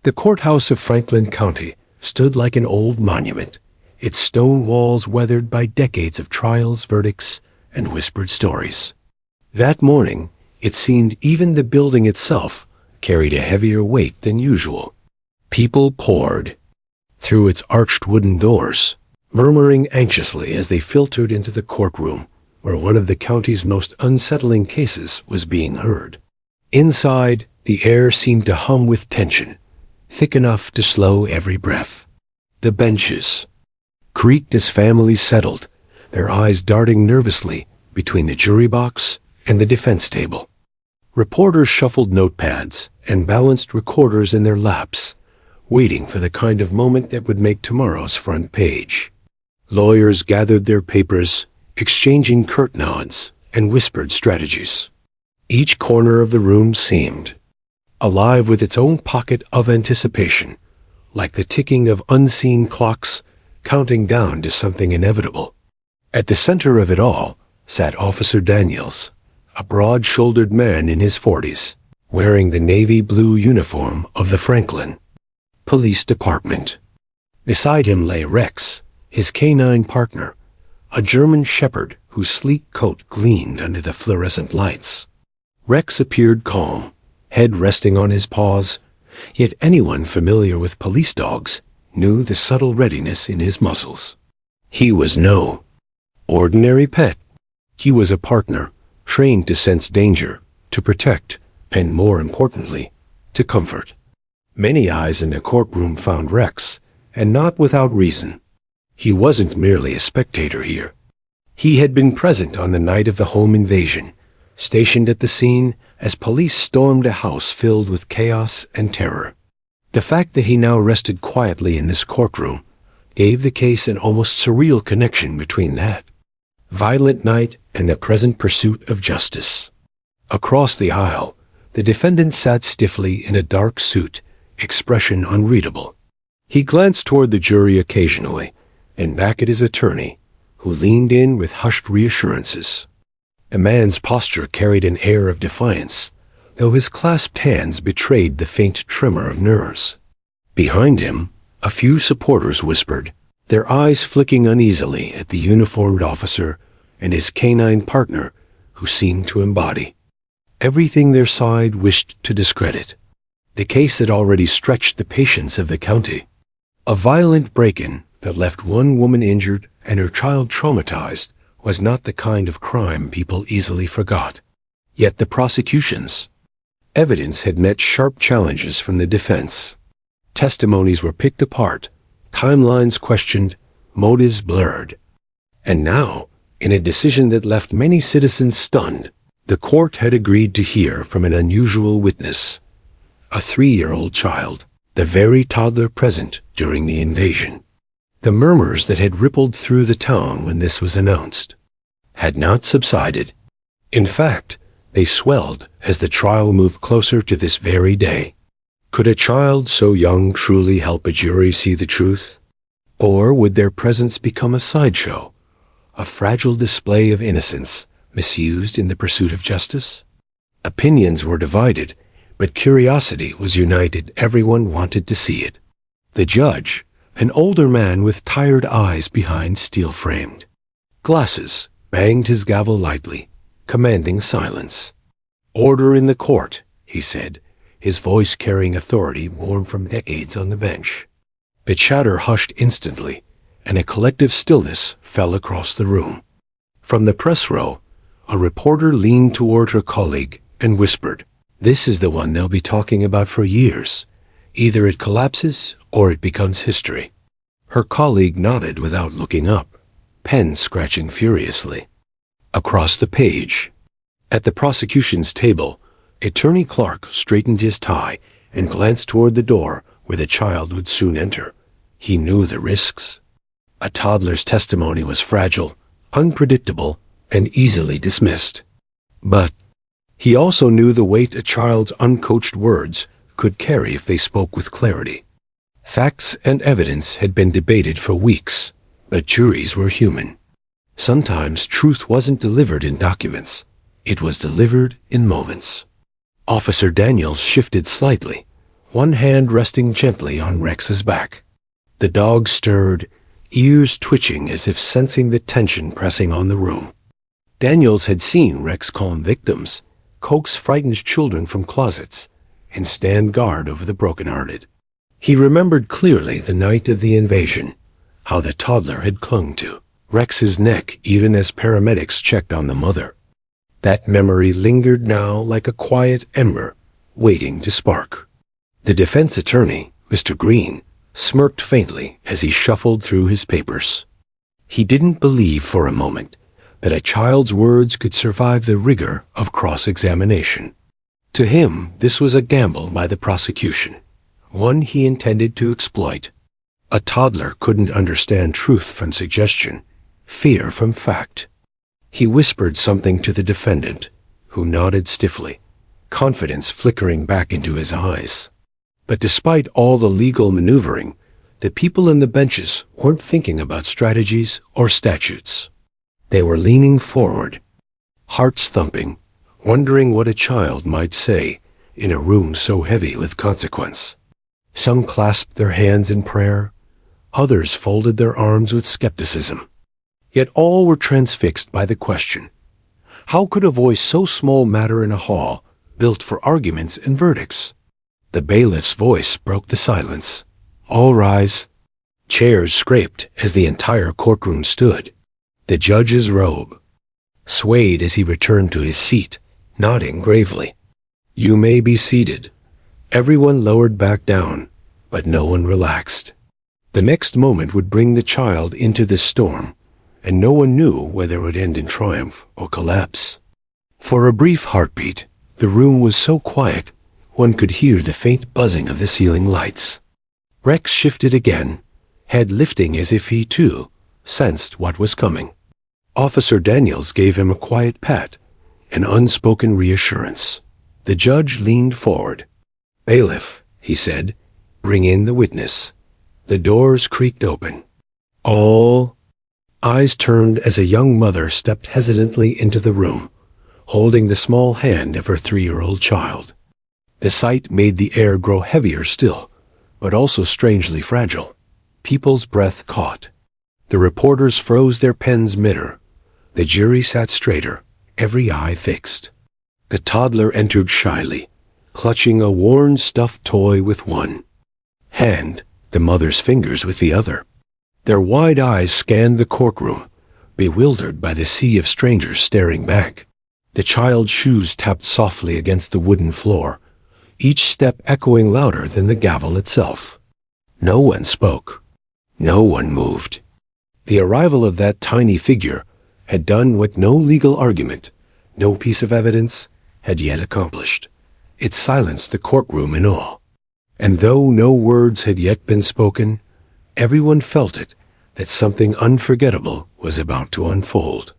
The courthouse of Franklin County stood like an old monument, its stone walls weathered by decades of trials, verdicts, and whispered stories. That morning, it seemed even the building itself carried a heavier weight than usual. People poured through its arched wooden doors, murmuring anxiously as they filtered into the courtroom, where one of the county's most unsettling cases was being heard. Inside, the air seemed to hum with tension, thick enough to slow every breath. The benches creaked as families settled, their eyes darting nervously between the jury box and the defense table. Reporters shuffled notepads and balanced recorders in their laps, waiting for the kind of moment that would make tomorrow's front page. Lawyers gathered their papers, exchanging curt nods and whispered strategies. Each corner of the room seemed alive with its own pocket of anticipation, like the ticking of unseen clocks counting down to something inevitable. At the center of it all sat Officer Daniels, a broad-shouldered man in his 40s, wearing the navy blue uniform of the Franklin Police Department. Beside him lay Rex, his canine partner, a German shepherd whose sleek coat gleamed under the fluorescent lights. Rex appeared calm, head resting on his paws, yet anyone familiar with police dogs knew the subtle readiness in his muscles. He was no ordinary pet. He was a partner, trained to sense danger, to protect, and more importantly, to comfort. Many eyes in the courtroom found Rex, and not without reason. He wasn't merely a spectator here. He had been present on the night of the home invasion, stationed at the scene as police stormed a house filled with chaos and terror. The fact that he now rested quietly in this courtroom gave the case an almost surreal connection between that violent night and the present pursuit of justice. Across the aisle, the defendant sat stiffly in a dark suit, expression unreadable. He glanced toward the jury occasionally, and back at his attorney, who leaned in with hushed reassurances. The man's posture carried an air of defiance, though his clasped hands betrayed the faint tremor of nerves. Behind him, a few supporters whispered, their eyes flicking uneasily at the uniformed officer and his canine partner, who seemed to embody everything their side wished to discredit. The case had already stretched the patience of the county. A violent break-in that left one woman injured and her child traumatized was not the kind of crime people easily forgot. Yet the prosecution's evidence had met sharp challenges from the defense. Testimonies were picked apart, timelines questioned, motives blurred. And now, in a decision that left many citizens stunned, the court had agreed to hear from an unusual witness, a 3-year-old child, the very toddler present during the invasion. The murmurs that had rippled through the town when this was announced had not subsided. In fact, they swelled as the trial moved closer to this very day. Could a child so young truly help a jury see the truth? Or would their presence become a sideshow, a fragile display of innocence misused in the pursuit of justice? Opinions were divided, but curiosity was united. Everyone wanted to see it. The judge, an older man with tired eyes behind steel-framed glasses, banged his gavel lightly, commanding silence. "Order in the court," he said, his voice carrying authority worn from decades on the bench. The chatter hushed instantly, and a collective stillness fell across the room. From the press row, a reporter leaned toward her colleague and whispered, "This is the one they'll be talking about for years. Either it collapses or it becomes history." Her colleague nodded without looking up, pen scratching furiously. Across the page, at the prosecution's table, Attorney Clark straightened his tie and glanced toward the door where the child would soon enter. He knew the risks. A toddler's testimony was fragile, unpredictable, and easily dismissed. But he also knew the weight a child's uncoached words could carry if they spoke with clarity. Facts and evidence had been debated for weeks, but juries were human. Sometimes truth wasn't delivered in documents. It was delivered in moments. Officer Daniels shifted slightly, one hand resting gently on Rex's back. The dog stirred, ears twitching as if sensing the tension pressing on the room. Daniels had seen Rex calm victims, coax frightened children from closets, and stand guard over the brokenhearted. He remembered clearly the night of the invasion, how the toddler had clung to Rex's neck even as paramedics checked on the mother. That memory lingered now like a quiet ember, waiting to spark. The defense attorney, Mr. Green, smirked faintly as he shuffled through his papers. He didn't believe for a moment that a child's words could survive the rigor of cross-examination. To him, this was a gamble by the prosecution, one he intended to exploit. A toddler couldn't understand truth from suggestion, fear from fact. He whispered something to the defendant, who nodded stiffly, confidence flickering back into his eyes. But despite all the legal maneuvering, the people in the benches weren't thinking about strategies or statutes. They were leaning forward, hearts thumping, wondering what a child might say in a room so heavy with consequence. Some clasped their hands in prayer, others folded their arms with skepticism. Yet all were transfixed by the question, how could a voice so small matter in a hall built for arguments and verdicts? The bailiff's voice broke the silence. All rise. Chairs scraped as the entire courtroom stood. The judge's robe swayed as he returned to his seat, nodding gravely. You may be seated. Everyone lowered back down, but no one relaxed. The next moment would bring the child into the storm, and no one knew whether it would end in triumph or collapse. For a brief heartbeat, the room was so quiet one could hear the faint buzzing of the ceiling lights. Rex shifted again, head lifting as if he, too, sensed what was coming. Officer Daniels gave him a quiet pat, an unspoken reassurance. The judge leaned forward. Bailiff, he said, bring in the witness. The doors creaked open. All eyes turned as a young mother stepped hesitantly into the room, holding the small hand of her 3-year-old child. The sight made the air grow heavier still, but also strangely fragile. People's breath caught. The reporters froze their pens mid-air. The jury sat straighter, every eye fixed. The toddler entered shyly, clutching a worn stuffed toy with one hand, the mother's fingers with the other. Their wide eyes scanned the courtroom, bewildered by the sea of strangers staring back. The child's shoes tapped softly against the wooden floor, each step echoing louder than the gavel itself. No one spoke. No one moved. The arrival of that tiny figure had done what no legal argument, no piece of evidence, had yet accomplished. It silenced the courtroom in awe. And though no words had yet been spoken, everyone felt it, that something unforgettable was about to unfold.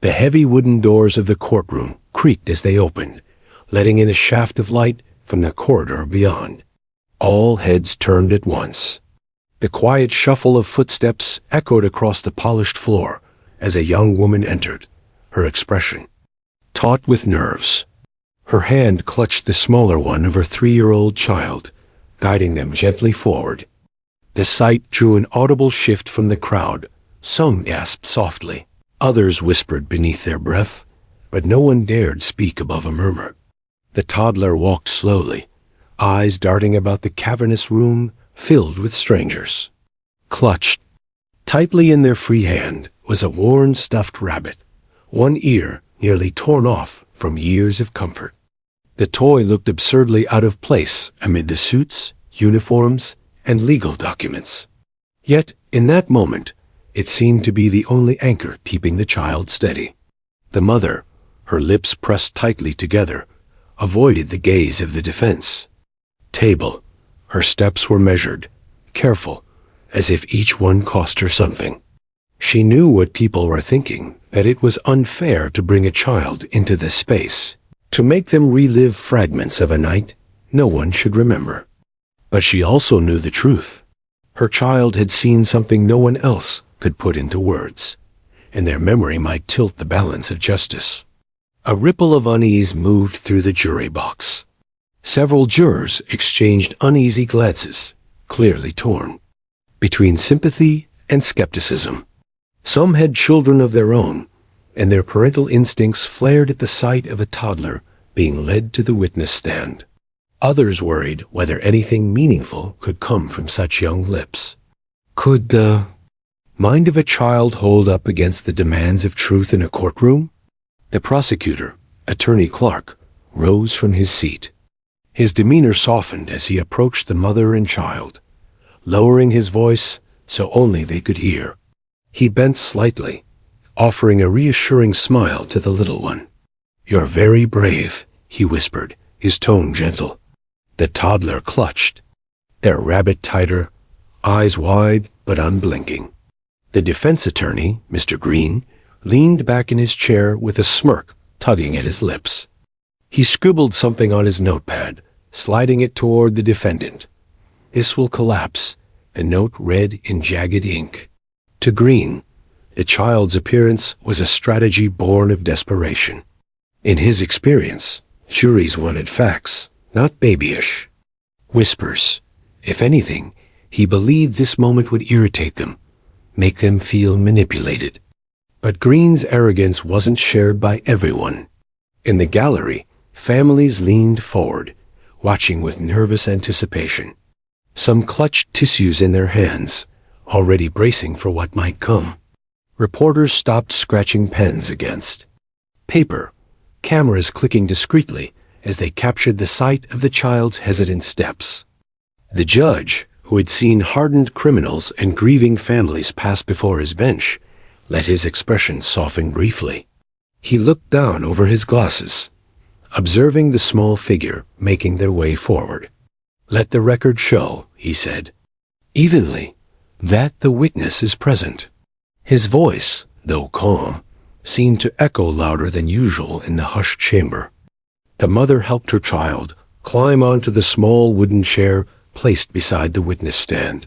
The heavy wooden doors of the courtroom creaked as they opened, letting in a shaft of light from the corridor beyond. All heads turned at once. The quiet shuffle of footsteps echoed across the polished floor as a young woman entered, her expression taut with nerves. Her hand clutched the smaller one of her 3-year-old child, guiding them gently forward. The sight drew an audible shift from the crowd. Some gasped softly, others whispered beneath their breath, but no one dared speak above a murmur. The toddler walked slowly, eyes darting about the cavernous room filled with strangers. Clutched tightly in their free hand was a worn stuffed rabbit, one ear nearly torn off from years of comfort. The toy looked absurdly out of place amid the suits, uniforms, and legal documents. Yet, in that moment, it seemed to be the only anchor keeping the child steady. The mother, her lips pressed tightly together, avoided the gaze of the defense. Table, her steps were measured, careful, as if each one cost her something. She knew what people were thinking, that it was unfair to bring a child into this space, to make them relive fragments of a night no one should remember. But she also knew the truth. Her child had seen something no one else could put into words, and their memory might tilt the balance of justice. A ripple of unease moved through the jury box. Several jurors exchanged uneasy glances, clearly torn between sympathy and skepticism. Some had children of their own, and their parental instincts flared at the sight of a toddler being led to the witness stand. Others worried whether anything meaningful could come from such young lips. Could the mind of a child hold up against the demands of truth in a courtroom? The prosecutor, Attorney Clark, rose from his seat. His demeanor softened as he approached the mother and child, lowering his voice so only they could hear. He bent slightly, offering a reassuring smile to the little one. "You're very brave," he whispered, his tone gentle. The toddler clutched, their rabbit tighter, eyes wide but unblinking. The defense attorney, Mr. Green, leaned back in his chair with a smirk tugging at his lips. He scribbled something on his notepad, sliding it toward the defendant. "This will collapse," the note read in jagged ink. To Green, the child's appearance was a strategy born of desperation. In his experience, juries wanted facts, not babyish whispers. If anything, he believed this moment would irritate them, make them feel manipulated. But Green's arrogance wasn't shared by everyone. In the gallery, families leaned forward, watching with nervous anticipation. Some clutched tissues in their hands, already bracing for what might come. Reporters stopped scratching pens against paper, cameras clicking discreetly as they captured the sight of the child's hesitant steps. The judge, who had seen hardened criminals and grieving families pass before his bench, let his expression soften briefly. He looked down over his glasses, observing the small figure making their way forward. "Let the record show," he said, evenly, "that the witness is present." His voice, though calm, seemed to echo louder than usual in the hushed chamber. The mother helped her child climb onto the small wooden chair placed beside the witness stand.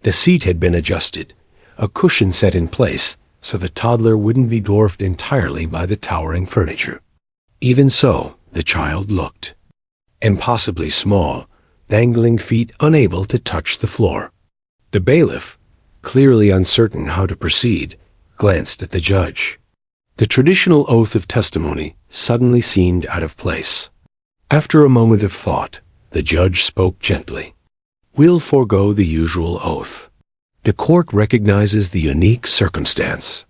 The seat had been adjusted, a cushion set in place so the toddler wouldn't be dwarfed entirely by the towering furniture. Even so, the child looked impossibly small, dangling feet unable to touch the floor. The bailiff, clearly uncertain how to proceed, glanced at the judge. The traditional oath of testimony suddenly seemed out of place. After a moment of thought, the judge spoke gently. "We'll forego the usual oath. The court recognizes the unique circumstance.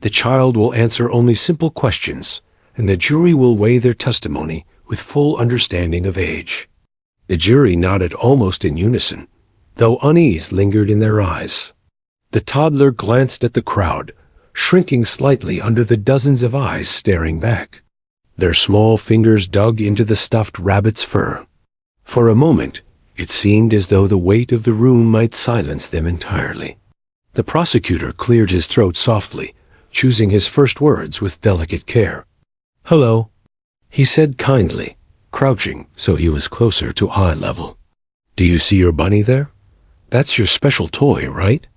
The child will answer only simple questions, and the jury will weigh their testimony with full understanding of age." The jury nodded almost in unison, though unease lingered in their eyes. The toddler glanced at the crowd, shrinking slightly under the dozens of eyes staring back. Their small fingers dug into the stuffed rabbit's fur. For a moment, it seemed as though the weight of the room might silence them entirely. The prosecutor cleared his throat softly, choosing his first words with delicate care. "Hello," he said kindly, crouching so he was closer to eye level. "Do you see your bunny there? That's your special toy, right?"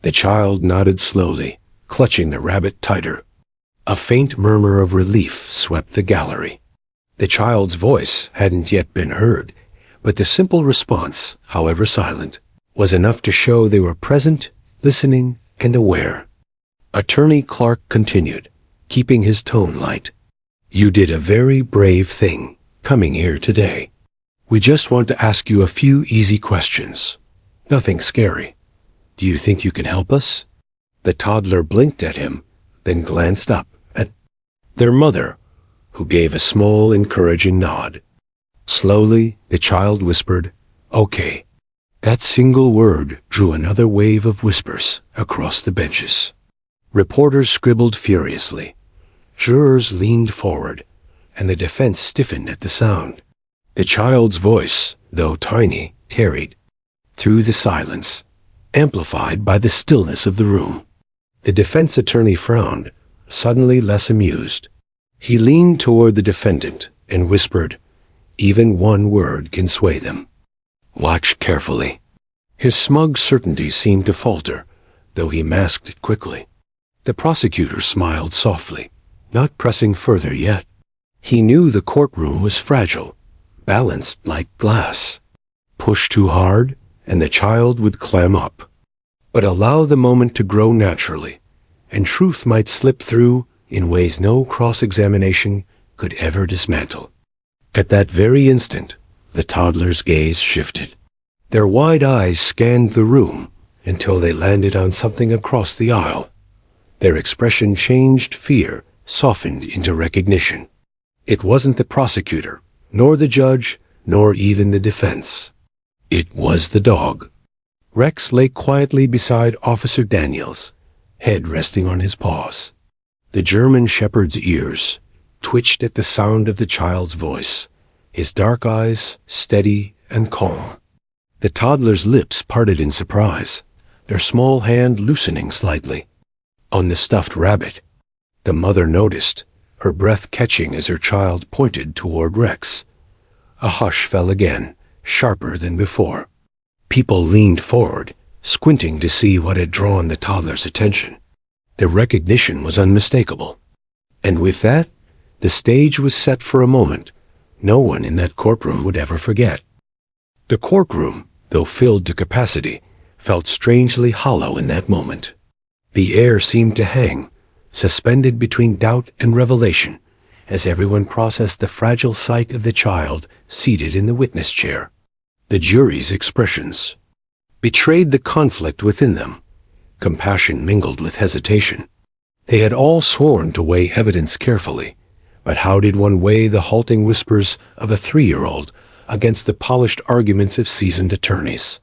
The child nodded slowly, clutching the rabbit tighter. A faint murmur of relief swept the gallery. The child's voice hadn't yet been heard, but the simple response, however silent, was enough to show they were present, listening, and aware. Attorney Clark continued, keeping his tone light. "You did a very brave thing, coming here today. We just want to ask you a few easy questions. Nothing scary. Do you think you can help us?" The toddler blinked at him, then glanced up at their mother, who gave a small, encouraging nod. Slowly, the child whispered, "Okay." That single word drew another wave of whispers across the benches. Reporters scribbled furiously. Jurors leaned forward, and the defense stiffened at the sound. The child's voice, though tiny, carried through the silence, amplified by the stillness of the room. The defense attorney frowned, suddenly less amused. He leaned toward the defendant and whispered, "Even one word can sway them. Watch carefully." His smug certainty seemed to falter, though he masked it quickly. The prosecutor smiled softly, not pressing further yet. He knew the courtroom was fragile, balanced like glass. Push too hard, and the child would clam up. But allow the moment to grow naturally, and truth might slip through in ways no cross-examination could ever dismantle. At that very instant, the toddler's gaze shifted. Their wide eyes scanned the room until they landed on something across the aisle. Their expression changed, fear softened into recognition. It wasn't the prosecutor, nor the judge, nor even the defense. It was the dog. Rex lay quietly beside Officer Daniels, head resting on his paws. The German shepherd's ears twitched at the sound of the child's voice, his dark eyes steady and calm. The toddler's lips parted in surprise, their small hand loosening slightly. On the stuffed rabbit, the mother noticed, her breath catching as her child pointed toward Rex. A hush fell again, sharper than before. People leaned forward, squinting to see what had drawn the toddler's attention. The recognition was unmistakable. And with that, the stage was set for a moment no one in that courtroom would ever forget. The courtroom, though filled to capacity, felt strangely hollow in that moment. The air seemed to hang, suspended between doubt and revelation, as everyone processed the fragile sight of the child seated in the witness chair. The jury's expressions betrayed the conflict within them. Compassion mingled with hesitation. They had all sworn to weigh evidence carefully, but how did one weigh the halting whispers of a 3-year-old against the polished arguments of seasoned attorneys?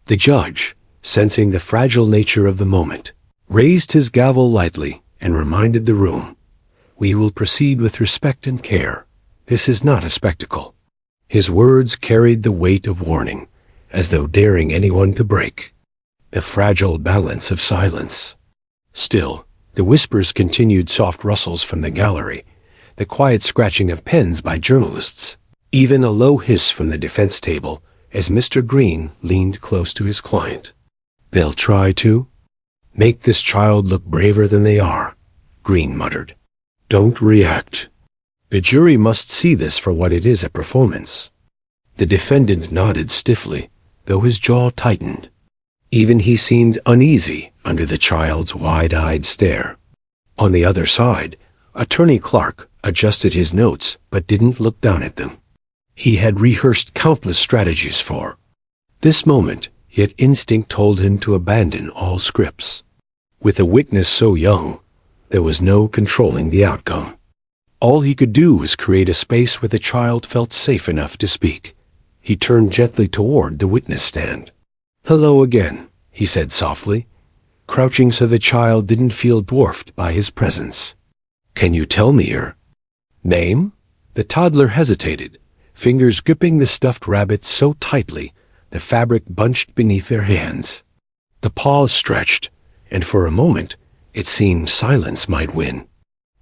The judge, sensing the fragile nature of the moment, raised his gavel lightly and reminded the room, "We will proceed with respect and care. This is not a spectacle." His words carried the weight of warning, as though daring anyone to break the fragile balance of silence. Still, the whispers continued, soft rustles from the gallery, the quiet scratching of pens by journalists, even a low hiss from the defense table as Mr. Green leaned close to his client. "They'll try to make this child look braver than they are," Green muttered. "Don't react. The jury must see this for what it is, a performance." The defendant nodded stiffly, though his jaw tightened. Even he seemed uneasy under the child's wide-eyed stare. On the other side, Attorney Clark adjusted his notes but didn't look down at them. He had rehearsed countless strategies for this moment, yet instinct told him to abandon all scripts. With a witness so young, there was no controlling the outcome. All he could do was create a space where the child felt safe enough to speak. He turned gently toward the witness stand. "Hello again," he said softly, crouching so the child didn't feel dwarfed by his presence. "Can you tell me your name?" The toddler hesitated, fingers gripping the stuffed rabbit so tightly the fabric bunched beneath their hands. The paws stretched, and for a moment it seemed silence might win.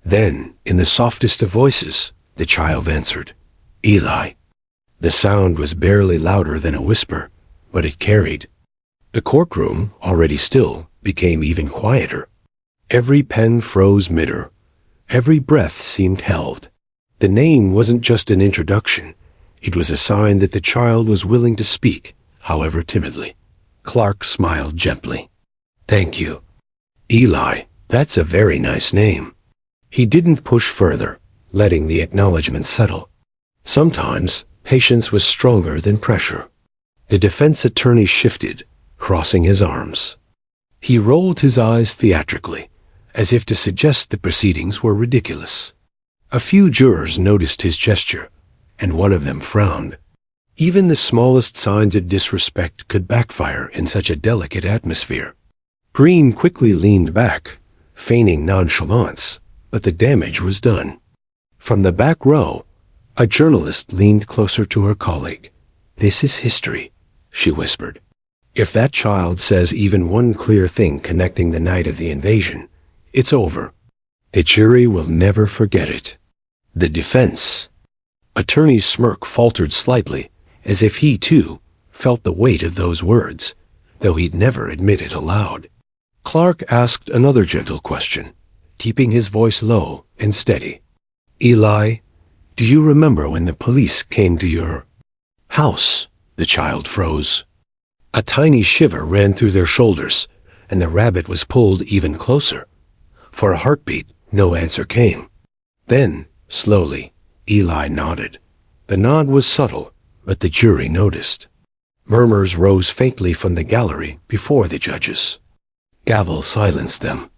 Then, in the softest of voices, the child answered, "Eli." The sound was barely louder than a whisper, but it carried. The courtroom, already still, became even quieter. Every pen froze midder. Every breath seemed held. The name wasn't just an introduction. It was a sign that the child was willing to speak, however timidly. Clark smiled gently. "Thank you. Eli, that's a very nice name." He didn't push further, letting the acknowledgement settle. Sometimes, patience was stronger than pressure. The defense attorney shifted, crossing his arms. He rolled his eyes theatrically, as if to suggest the proceedings were ridiculous. A few jurors noticed his gesture, and one of them frowned. Even the smallest signs of disrespect could backfire in such a delicate atmosphere. Green quickly leaned back, feigning nonchalance, but the damage was done. From the back row, a journalist leaned closer to her colleague. "This is history," she whispered. "If that child says even one clear thing connecting the night of the invasion, it's over. The jury will never forget it." The defense attorney's smirk faltered slightly, as if he, too, felt the weight of those words, though he'd never admit it aloud. Clark asked another gentle question, keeping his voice low and steady. "Eli, Do you remember when the police came to your house? The child froze. A tiny shiver ran through their shoulders, and the rabbit was pulled even closer. For a heartbeat, no answer came. Then, slowly, Eli nodded. The nod was subtle, but the jury noticed. Murmurs rose faintly from the gallery before the judges. Gavel silenced them.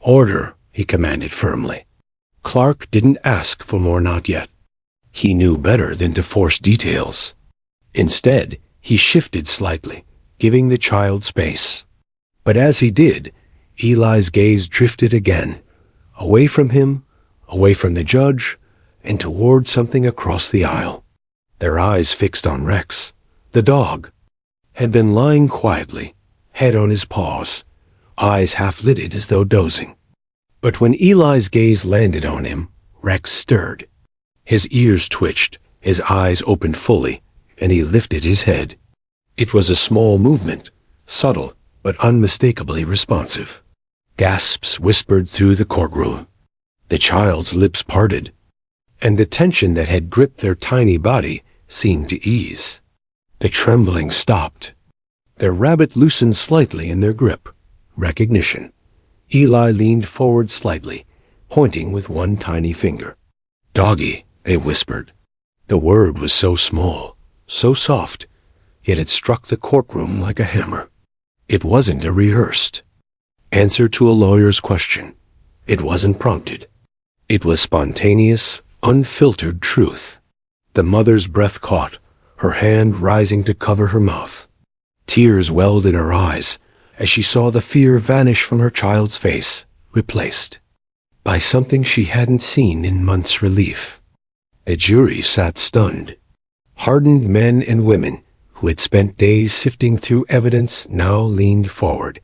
"Order," he commanded firmly. Clark didn't ask for more not yet. He knew better than to force details. Instead, he shifted slightly, giving the child space. But as he did, Eli's gaze drifted again, away from him, away from the judge, and toward something across the aisle. Their eyes fixed on Rex. The dog had been lying quietly, head on his paws, eyes half-lidded as though dozing. But when Eli's gaze landed on him, Rex stirred. His ears twitched, his eyes opened fully, and he lifted his head. It was a small movement, subtle but unmistakably responsive. Gasps whispered through the courtroom. The child's lips parted, and the tension that had gripped their tiny body seemed to ease. The trembling stopped. Their rabbit loosened slightly in their grip. Recognition. Eli leaned forward slightly, pointing with one tiny finger. "Doggy," they whispered. The word was so small, so soft, yet it struck the courtroom like a hammer. It wasn't a rehearsed answer to a lawyer's question. It wasn't prompted. It was spontaneous, unfiltered truth. The mother's breath caught, her hand rising to cover her mouth. Tears welled in her eyes as she saw the fear vanish from her child's face, replaced by something she hadn't seen in months' relief. The jury sat stunned. Hardened men and women who had spent days sifting through evidence now leaned forward,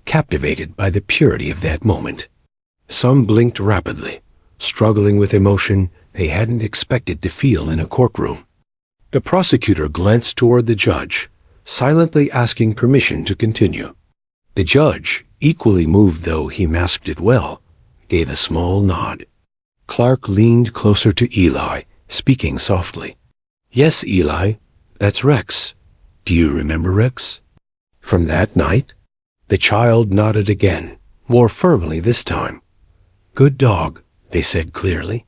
captivated by the purity of that moment. Some blinked rapidly, struggling with emotion they hadn't expected to feel in a courtroom. The prosecutor glanced toward the judge, silently asking permission to continue. The judge, equally moved though he masked it well, gave a small nod. Clark leaned closer to Eli, speaking softly. "Yes, Eli, that's Rex. Do you remember Rex? From that night?" The child nodded again, more firmly this time. "Good dog," they said clearly.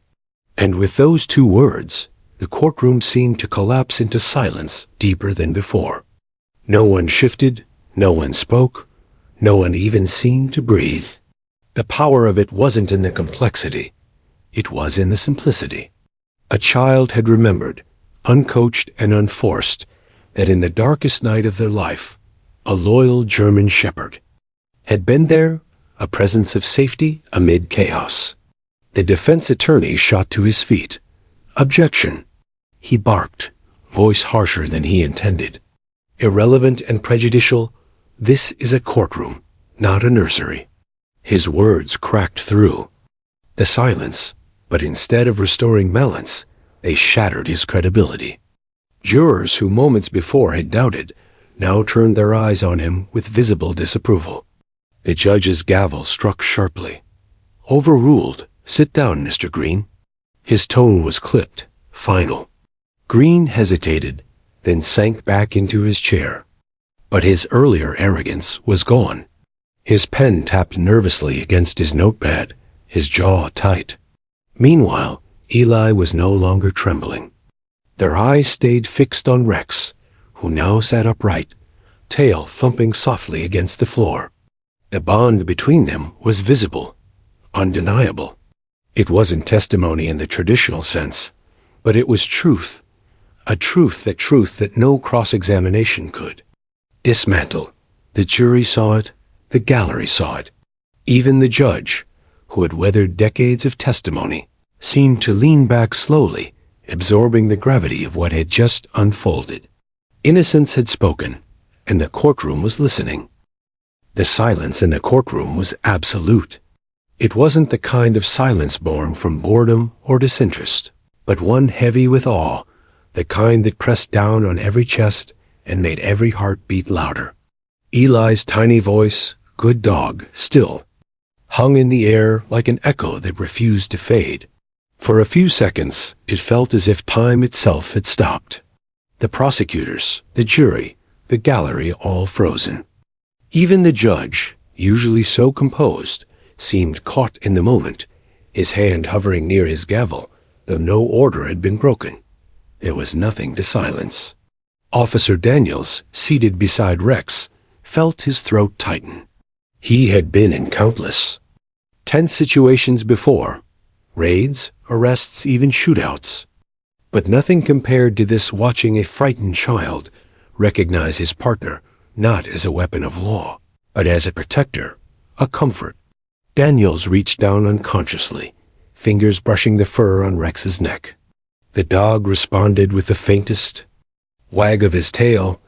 And with those two words, the courtroom seemed to collapse into silence deeper than before. No one shifted, no one spoke, no one even seemed to breathe. The power of it wasn't in the complexity. It was in the simplicity. A child had remembered, uncoached and unforced, that in the darkest night of their life, a loyal German shepherd had been there, a presence of safety amid chaos. The defense attorney shot to his feet. "Objection!" He barked, voice harsher than he intended. "Irrelevant and prejudicial, this is a courtroom, not a nursery." His words cracked through the silence, but instead of restoring balance, they shattered his credibility. Jurors who moments before had doubted now turned their eyes on him with visible disapproval. The judge's gavel struck sharply. "Overruled. Sit down, Mr. Green." His tone was clipped, final. Green hesitated, then sank back into his chair. But his earlier arrogance was gone. His pen tapped nervously against his notepad, his jaw tight. Meanwhile, Eli was no longer trembling. Their eyes stayed fixed on Rex, who now sat upright, tail thumping softly against the floor. The bond between them was visible, undeniable. It wasn't testimony in the traditional sense, but it was truth, a truth that no cross-examination could dismantle. The jury saw it, the gallery saw it. Even the judge, who had weathered decades of testimony, seemed to lean back slowly, absorbing the gravity of what had just unfolded. Innocence had spoken, and the courtroom was listening. The silence in the courtroom was absolute. It wasn't the kind of silence born from boredom or disinterest, but one heavy with awe, the kind that pressed down on every chest and made every heart beat louder. Eli's tiny voice, "Good dog," still hung in the air like an echo that refused to fade. For a few seconds, it felt as if time itself had stopped. The prosecutors, the jury, the gallery all frozen. Even the judge, usually so composed, seemed caught in the moment, his hand hovering near his gavel, though no order had been broken. There was nothing to silence. Officer Daniels, seated beside Rex, felt his throat tighten. He had been in countless tense situations before, raids, arrests, even shootouts. But nothing compared to this, watching a frightened child recognize his partner not as a weapon of law, but as a protector, a comfort. Daniels reached down unconsciously, fingers brushing the fur on Rex's neck. The dog responded with the faintest wag of his tail,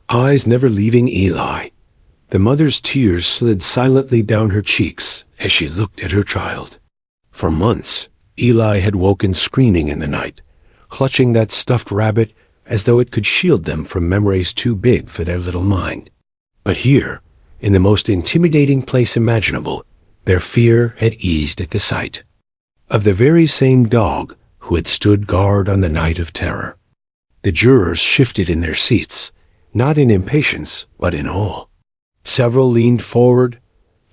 eyes never leaving Eli. The mother's tears slid silently down her cheeks as she looked at her child. For months, Eli had woken screaming in the night, clutching that stuffed rabbit as though it could shield them from memories too big for their little mind. But here, in the most intimidating place imaginable, their fear had eased at the sight of the very same dog who had stood guard on the night of terror. The jurors shifted in their seats, not in impatience, but in awe. Several leaned forward,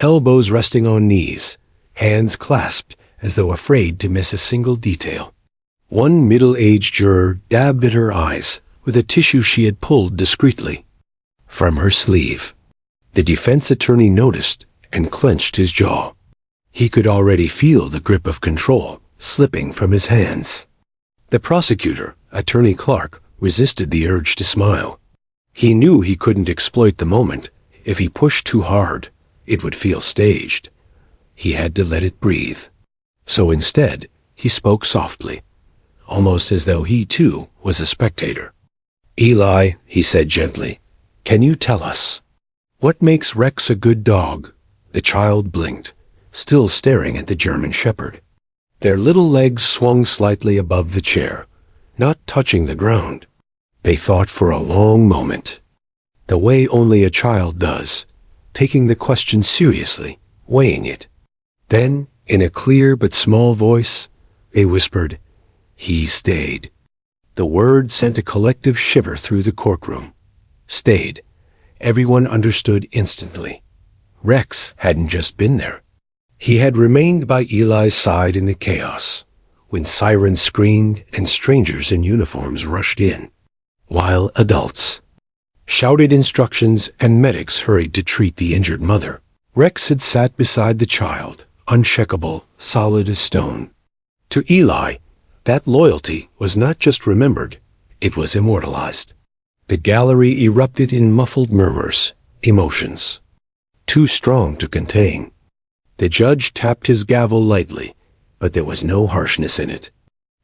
elbows resting on knees, hands clasped as though afraid to miss a single detail. One middle-aged juror dabbed at her eyes with a tissue she had pulled discreetly from her sleeve. The defense attorney noticed and clenched his jaw. He could already feel the grip of control slipping from his hands. The prosecutor, Attorney Clark, resisted the urge to smile. He knew he couldn't exploit the moment. If he pushed too hard, it would feel staged. He had to let it breathe. So instead, he spoke softly, almost as though he too was a spectator. "Eli," he said gently, "can you tell us what makes Rex a good dog?" The child blinked, still staring at the German Shepherd. Their little legs swung slightly above the chair, not touching the ground. They thought for a long moment, the way only a child does, taking the question seriously, weighing it. Then, in a clear but small voice, they whispered, "He stayed." The word sent a collective shiver through the courtroom. Stayed. Everyone understood instantly. Rex hadn't just been there. He had remained by Eli's side in the chaos, when sirens screamed and strangers in uniforms rushed in, while adults shouted instructions and medics hurried to treat the injured mother. Rex had sat beside the child, unshakable, solid as stone. To Eli, that loyalty was not just remembered, it was immortalized. The gallery erupted in muffled murmurs, emotions too strong to contain. The judge tapped his gavel lightly, but there was no harshness in it.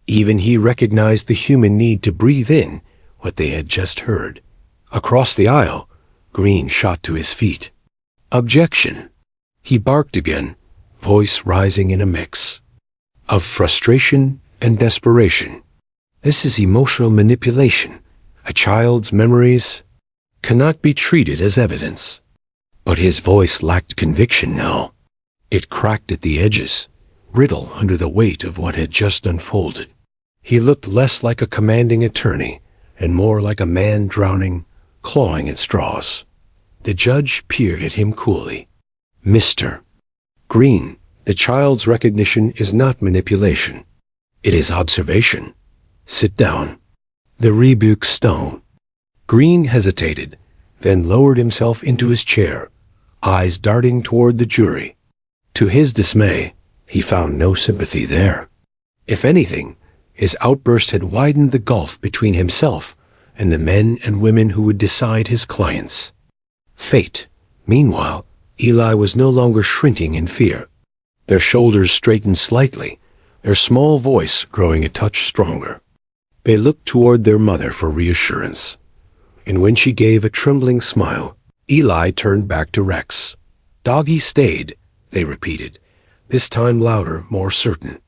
Even he recognized the human need to breathe in what they had just heard. Across the aisle, Green shot to his feet. "Objection!" He barked again, voice rising in a mix of frustration and desperation. "This is emotional manipulation. A child's memories cannot be treated as evidence." But his voice lacked conviction now. It cracked at the edges, brittle under the weight of what had just unfolded. He looked less like a commanding attorney and more like a man drowning, clawing at straws. The judge peered at him coolly. "Mr. Green, the child's recognition is not manipulation. It is observation. Sit down." The rebuke stung. Green hesitated, then lowered himself into his chair, eyes darting toward the jury. To his dismay, he found no sympathy there. If anything, his outburst had widened the gulf between himself and the men and women who would decide his clients' fate. Meanwhile, Eli was no longer shrinking in fear. Their shoulders straightened slightly, their small voice growing a touch stronger. They looked toward their mother for reassurance, and when she gave a trembling smile, Eli turned back to Rex. "Doggy stayed," they repeated, this time louder, more certain.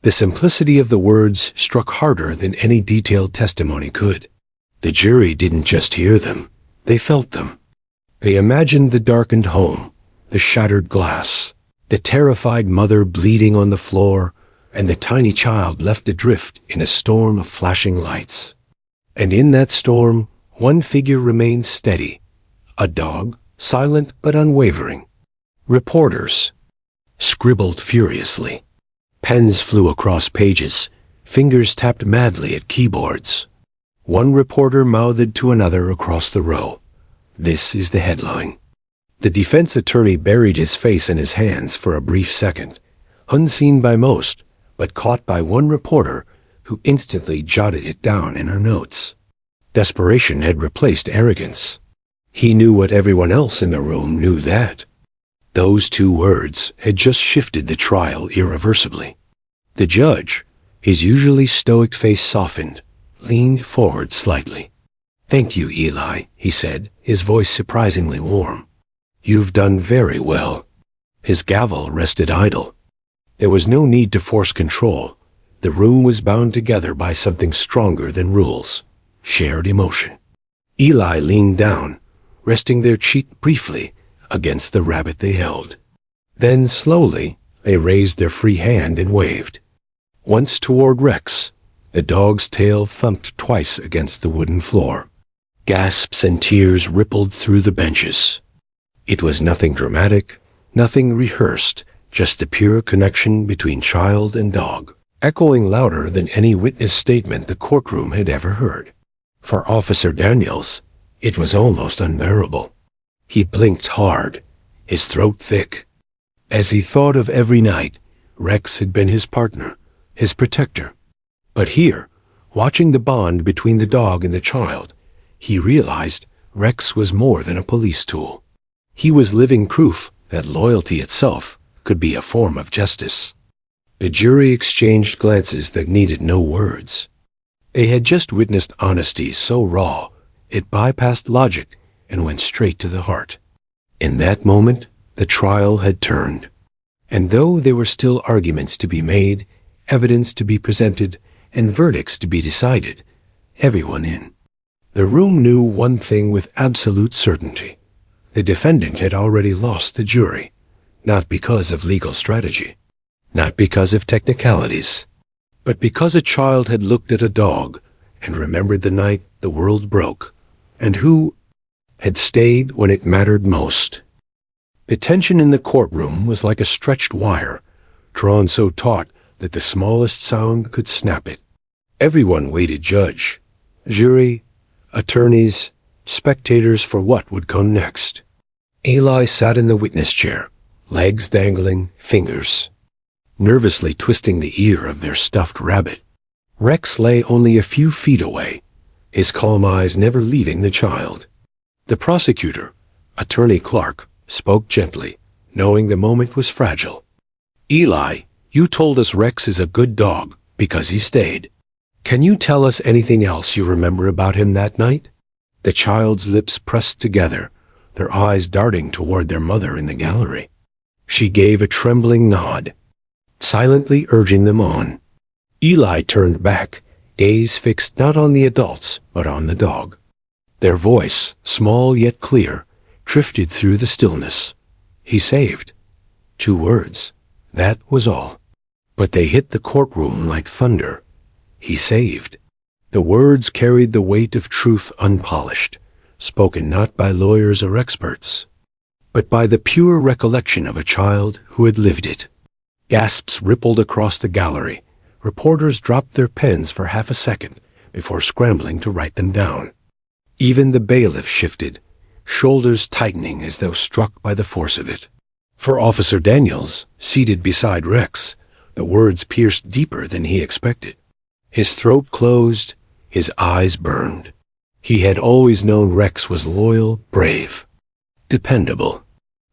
The simplicity of the words struck harder than any detailed testimony could. The jury didn't just hear them, they felt them. They imagined the darkened home, the shattered glass, the terrified mother bleeding on the floor, and the tiny child left adrift in a storm of flashing lights. And in that storm, one figure remained steady, a dog, silent but unwavering. Reporters scribbled furiously. Pens flew across pages, fingers tapped madly at keyboards. One reporter mouthed to another across the row, "This is the headline." The defense attorney buried his face in his hands for a brief second, unseen by most, but caught by one reporter who instantly jotted it down in her notes. Desperation had replaced arrogance. He knew what everyone else in the room knew that. Those two words had just shifted the trial irreversibly. The judge, his usually stoic face softened, leaned forward slightly. "Thank you, Eli," he said, his voice surprisingly warm. "You've done very well." His gavel rested idle. There was no need to force control. The room was bound together by something stronger than rules: shared emotion. Eli leaned down, resting their cheek briefly against the rabbit they held. Then slowly they raised their free hand and waved. Once toward Rex, the dog's tail thumped twice against the wooden floor. Gasps and tears rippled through the benches. It was nothing dramatic, nothing rehearsed, just the pure connection between child and dog, echoing louder than any witness statement the courtroom had ever heard. For Officer Daniels, it was almost unbearable. He blinked hard, his throat thick. As he thought of every night, Rex had been his partner, his protector. But here, watching the bond between the dog and the child, he realized Rex was more than a police tool. He was living proof that loyalty itself could be a form of justice. The jury exchanged glances that needed no words. They had just witnessed honesty so raw, it bypassed logic and went straight to the heart. In that moment, the trial had turned. And though there were still arguments to be made, evidence to be presented, and verdicts to be decided, everyone in the room knew one thing with absolute certainty. The defendant had already lost the jury, not because of legal strategy, not because of technicalities, but because a child had looked at a dog and remembered the night the world broke, and who had stayed when it mattered most. The tension in the courtroom was like a stretched wire, drawn so taut that the smallest sound could snap it. Everyone waited judge, jury, attorneys, spectators for what would come next. Eli sat in the witness chair, legs dangling, fingers nervously twisting the ear of their stuffed rabbit. Rex lay only a few feet away, his calm eyes never leaving the child. The prosecutor, Attorney Clark, spoke gently, knowing the moment was fragile. "Eli, you told us Rex is a good dog because he stayed. Can you tell us anything else you remember about him that night?" The child's lips pressed together, their eyes darting toward their mother in the gallery. She gave a trembling nod, silently urging them on. Eli turned back, gaze fixed not on the adults, but on the dog. Their voice, small yet clear, drifted through the stillness. "He saved." 2 words. That was all. But they hit the courtroom like thunder. He saved. The words carried the weight of truth unpolished, spoken not by lawyers or experts, but by the pure recollection of a child who had lived it. Gasps rippled across the gallery. Reporters dropped their pens for half a second before scrambling to write them down. Even the bailiff shifted, shoulders tightening as though struck by the force of it. For Officer Daniels, seated beside Rex, the words pierced deeper than he expected. His throat closed, his eyes burned. He had always known Rex was loyal, brave, dependable.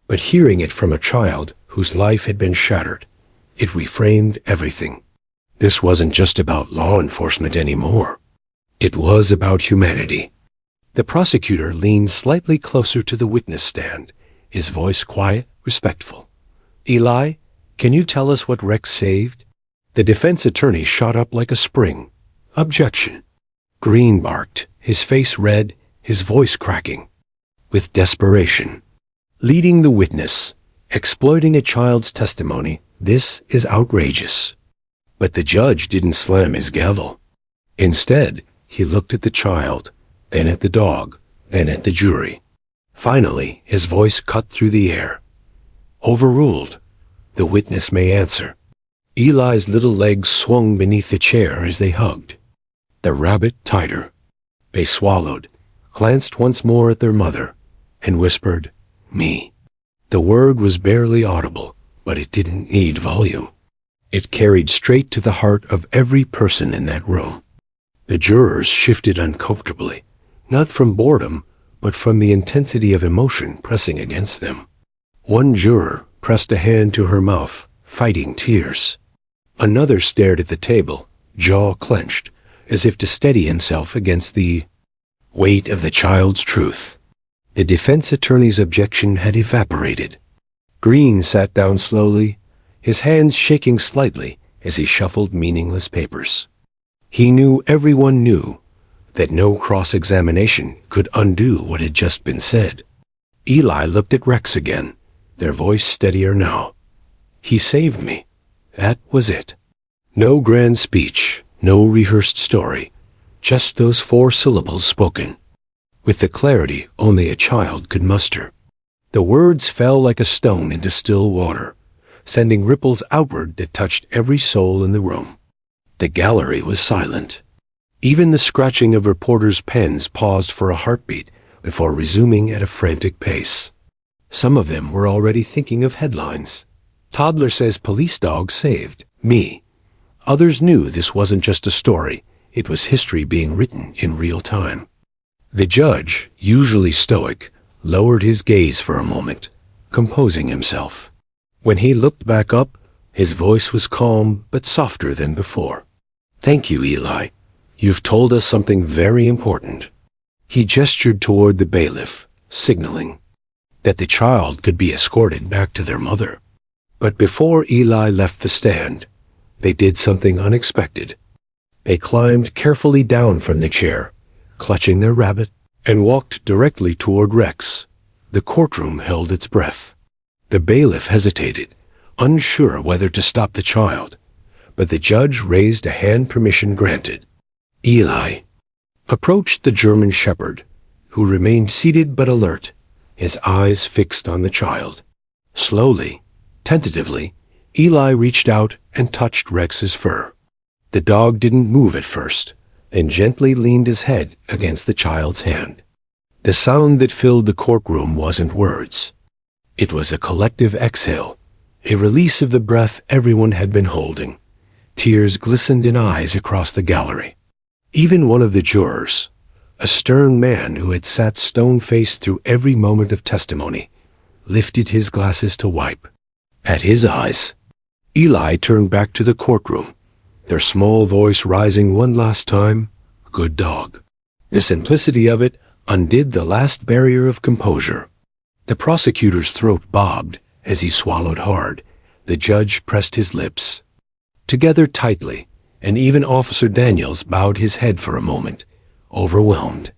But hearing it from a child whose life had been shattered, it reframed everything. This wasn't just about law enforcement anymore. It was about humanity. The prosecutor leaned slightly closer to the witness stand, his voice quiet, respectful. "Eli, can you tell us what Rex saved?" The defense attorney shot up like a spring. "Objection." Green barked, his face red, his voice cracking. With desperation. Leading the witness, exploiting a child's testimony, this is outrageous. But the judge didn't slam his gavel. Instead, he looked at the child, then at the dog, then at the jury. Finally, his voice cut through the air. Overruled. The witness may answer. Eli's little legs swung beneath the chair as they hugged. The rabbit tighter. They swallowed, glanced once more at their mother, and whispered, "Me." The word was barely audible, but it didn't need volume. It carried straight to the heart of every person in that room. The jurors shifted uncomfortably, not from boredom, but from the intensity of emotion pressing against them. One juror pressed a hand to her mouth, fighting tears. Another stared at the table, jaw clenched, as if to steady himself against the weight of the child's truth. The defense attorney's objection had evaporated. Green sat down slowly, his hands shaking slightly as he shuffled meaningless papers. He knew everyone knew that no cross-examination could undo what had just been said. Eli looked at Rex again, their voice steadier now. "He saved me. That was it." No grand speech, no rehearsed story, just those 4 syllables spoken, with the clarity only a child could muster. The words fell like a stone into still water, sending ripples outward that touched every soul in the room. The gallery was silent. Even the scratching of reporters' pens paused for a heartbeat before resuming at a frantic pace. Some of them were already thinking of headlines. Toddler says police dog saved me. Others knew this wasn't just a story, it was history being written in real time. The judge, usually stoic, lowered his gaze for a moment, composing himself. When he looked back up, his voice was calm but softer than before. "Thank you, Eli. You've told us something very important." He gestured toward the bailiff, signaling that the child could be escorted back to their mother. But before Eli left the stand, they did something unexpected. They climbed carefully down from the chair, clutching their rabbit, and walked directly toward Rex. The courtroom held its breath. The bailiff hesitated, unsure whether to stop the child, but the judge raised a hand. Permission granted. Eli approached the German shepherd, who remained seated but alert, his eyes fixed on the child. Slowly, tentatively, Eli reached out and touched Rex's fur. The dog didn't move at first, then gently leaned his head against the child's hand. The sound that filled the courtroom wasn't words. It was a collective exhale, a release of the breath everyone had been holding. Tears glistened in eyes across the gallery. Even one of the jurors, a stern man who had sat stone-faced through every moment of testimony, lifted his glasses to wipe. At his eyes, Eli turned back to the courtroom, their small voice rising one last time, "Good dog." The simplicity of it undid the last barrier of composure. The prosecutor's throat bobbed as he swallowed hard. The judge pressed his lips together tightly, and even Officer Daniels bowed his head for a moment, overwhelmed.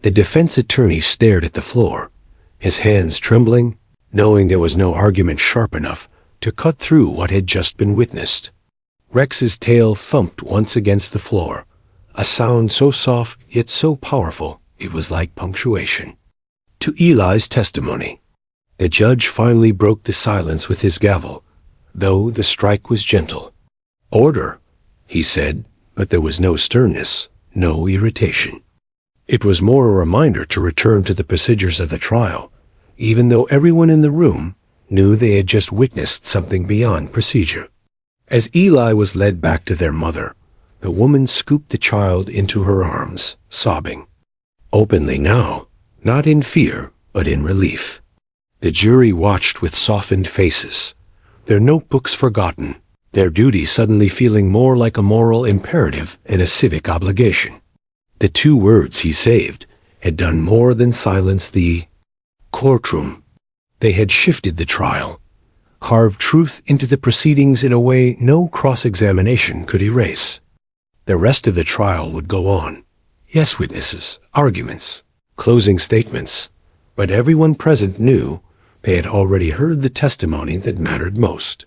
The defense attorney stared at the floor, his hands trembling, knowing there was no argument sharp enough to cut through what had just been witnessed. Rex's tail thumped once against the floor, a sound so soft yet so powerful it was like punctuation. To Eli's testimony, the judge finally broke the silence with his gavel, though the strike was gentle. "Order," he said, but there was no sternness, no irritation. It was more a reminder to return to the procedures of the trial, even though everyone in the room knew they had just witnessed something beyond procedure. As Eli was led back to their mother, the woman scooped the child into her arms, sobbing. Openly now, not in fear, but in relief. The jury watched with softened faces, their notebooks forgotten, their duty suddenly feeling more like a moral imperative than a civic obligation. The 2 words he saved had done more than silence the courtroom. They had shifted the trial, carved truth into the proceedings in a way no cross-examination could erase. The rest of the trial would go on. Yes, witnesses, arguments, closing statements, but everyone present knew they had already heard the testimony that mattered most.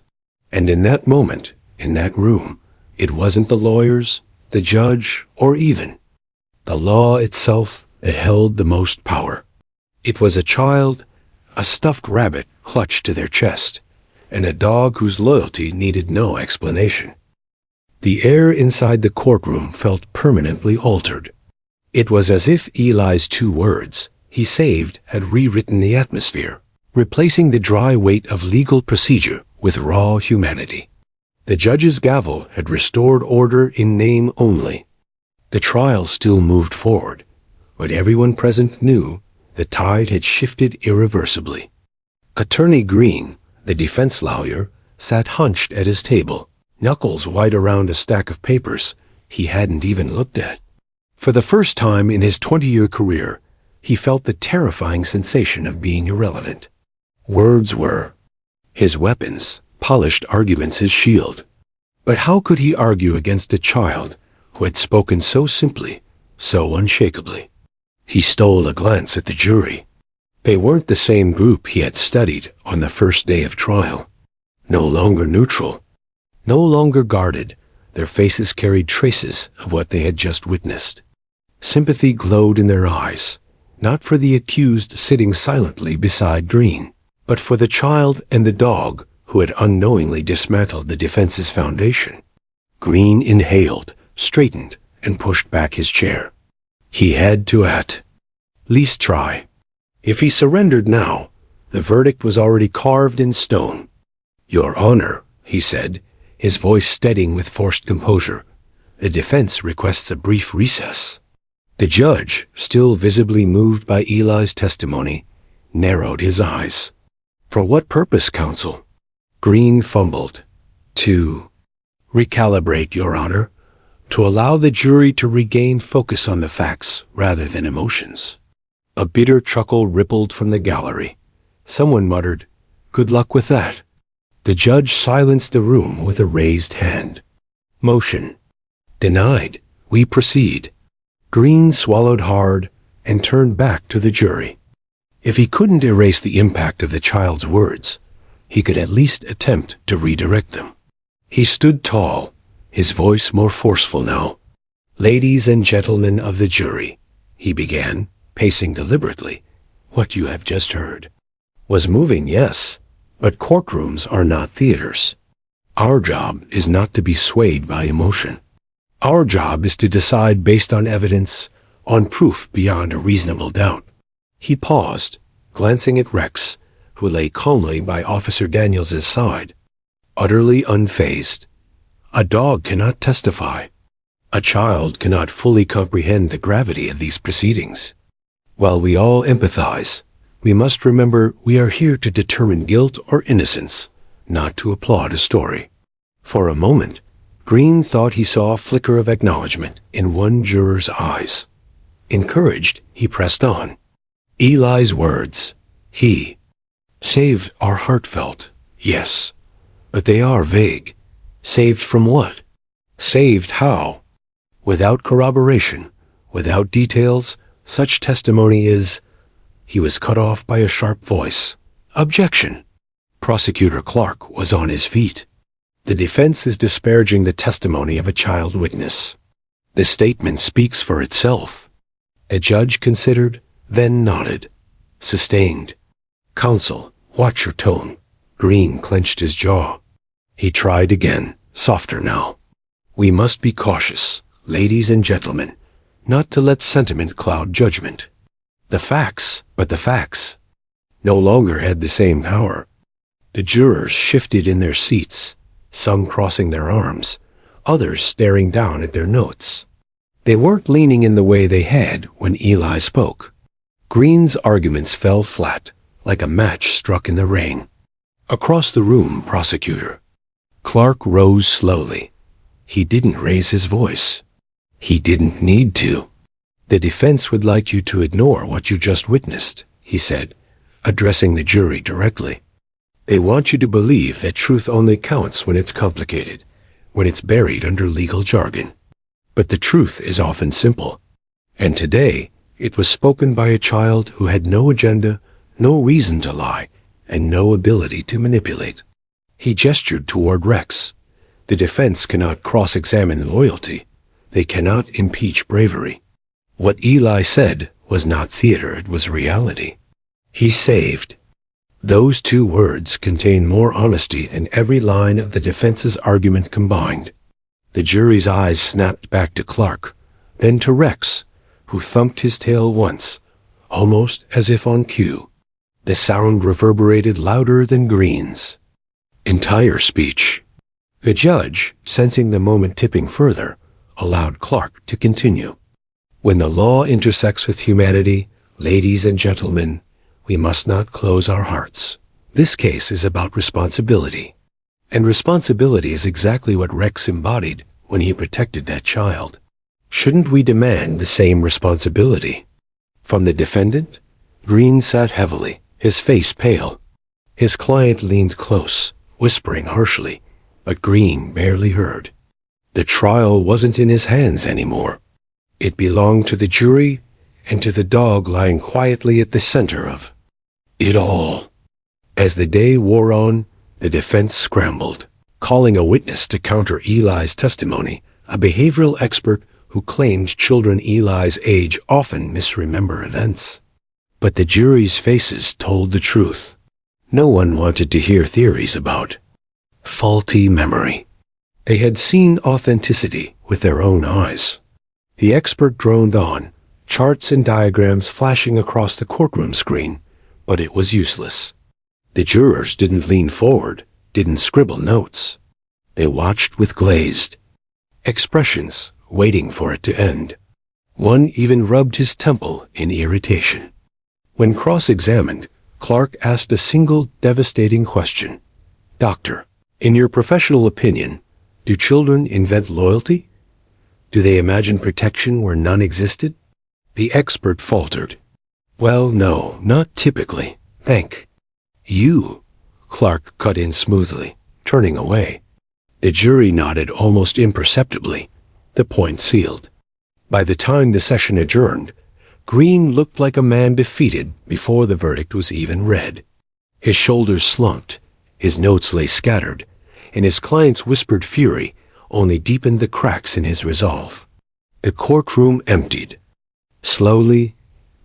And in that moment, in that room, It wasn't the lawyers, the judge, or even the law itself that held the most power. It was a child, a stuffed rabbit clutched to their chest, and a dog whose loyalty needed no explanation. The air inside the courtroom felt permanently altered. It was as if Eli's 2 words, "he saved," had rewritten the atmosphere, replacing the dry weight of legal procedure with raw humanity. The judge's gavel had restored order in name only. The trial still moved forward, but everyone present knew the tide had shifted irreversibly. Attorney Green, the defense lawyer, sat hunched at his table, knuckles white around a stack of papers he hadn't even looked at. For the first time in his 20-year career, he felt the terrifying sensation of being irrelevant. Words were his weapons, polished arguments his shield. But how could he argue against a child who had spoken so simply, so unshakably? He stole a glance at the jury. They weren't the same group he had studied on the first day of trial. No longer neutral, no longer guarded, their faces carried traces of what they had just witnessed. Sympathy glowed in their eyes, not for the accused sitting silently beside Green, but for the child and the dog who had unknowingly dismantled the defense's foundation. Green inhaled, straightened, and pushed back his chair. He had to at least try. If he surrendered now, the verdict was already carved in stone. "Your Honor," he said, his voice steadying with forced composure, "the defense requests a brief recess." The judge, still visibly moved by Eli's testimony, narrowed his eyes. "For what purpose, counsel?" Green fumbled. "To recalibrate, Your Honor, to allow the jury to regain focus on the facts rather than emotions." A bitter chuckle rippled from the gallery. Someone muttered, "Good luck with that." The judge silenced the room with a raised hand. "Motion. Denied. We proceed." Green swallowed hard and turned back to the jury. If he couldn't erase the impact of the child's words, he could at least attempt to redirect them. He stood tall, his voice more forceful now. "Ladies and gentlemen of the jury," he began, pacing deliberately, "what you have just heard was moving, yes, but courtrooms are not theaters. Our job is not to be swayed by emotion. Our job is to decide based on evidence, on proof beyond a reasonable doubt." He paused, glancing at Rex, who lay calmly by Officer Daniels's side, utterly unfazed. A dog cannot testify. A child cannot fully comprehend the gravity of these proceedings. While we all empathize, we must remember we are here to determine guilt or innocence, not to applaud a story. For a moment, Green thought he saw a flicker of acknowledgement in one juror's eyes. Encouraged, he pressed on. Eli's words, "he," saved are heartfelt, yes, but they are vague. Saved from what? Saved how? Without corroboration, without details, such testimony is... He was cut off by a sharp voice. "Objection!" Prosecutor Clark was on his feet. "The defense is disparaging the testimony of a child witness. The statement speaks for itself." A judge considered, then nodded. Sustained. "Counsel, watch your tone." Green clenched his jaw. He tried again, softer now. "We must be cautious, ladies and gentlemen, not to let sentiment cloud judgment. The facts, but the facts, no longer had the same power." The jurors shifted in their seats, some crossing their arms, others staring down at their notes. They weren't leaning in the way they had when Eli spoke. Green's arguments fell flat, like a match struck in the rain. Across the room, prosecutor. Clark rose slowly. He didn't raise his voice. He didn't need to. "The defense would like you to ignore what you just witnessed," he said, addressing the jury directly. "They want you to believe that truth only counts when it's complicated, when it's buried under legal jargon. But the truth is often simple. And today, it was spoken by a child who had no agenda, no reason to lie, and no ability to manipulate." He gestured toward Rex. The defense cannot cross-examine loyalty. They cannot impeach bravery. What Eli said was not theater, it was reality. He saved. Those two words contain more honesty than every line of the defense's argument combined. The jury's eyes snapped back to Clark, then to Rex, who thumped his tail once, almost as if on cue. The sound reverberated louder than Green's entire speech. The judge, sensing the moment tipping further, allowed Clark to continue. When the law intersects with humanity, ladies and gentlemen, we must not close our hearts. This case is about responsibility. And responsibility is exactly what Rex embodied when he protected that child. Shouldn't we demand the same responsibility? From the defendant, Green sat heavily, his face pale. His client leaned close, whispering harshly, but Green barely heard. The trial wasn't in his hands anymore. It belonged to the jury and to the dog lying quietly at the center of it all. As the day wore on, the defense scrambled, calling a witness to counter Eli's testimony, a behavioral expert who claimed children Eli's age often misremember events. But the jury's faces told the truth. No one wanted to hear theories about faulty memory. They had seen authenticity with their own eyes. The expert droned on, charts and diagrams flashing across the courtroom screen, but it was useless. The jurors didn't lean forward, didn't scribble notes. They watched with glazed expressions, waiting for it to end. One even rubbed his temple in irritation. When cross-examined, Clark asked a single devastating question. Doctor, in your professional opinion, do children invent loyalty? Do they imagine protection where none existed? The expert faltered. Well, no, not typically. Thank you, Clark cut in smoothly, turning away. The jury nodded almost imperceptibly, the point sealed. By the time the session adjourned, Green looked like a man defeated before the verdict was even read. His shoulders slumped, his notes lay scattered, and his client's whispered fury only deepened the cracks in his resolve. The courtroom emptied, slowly,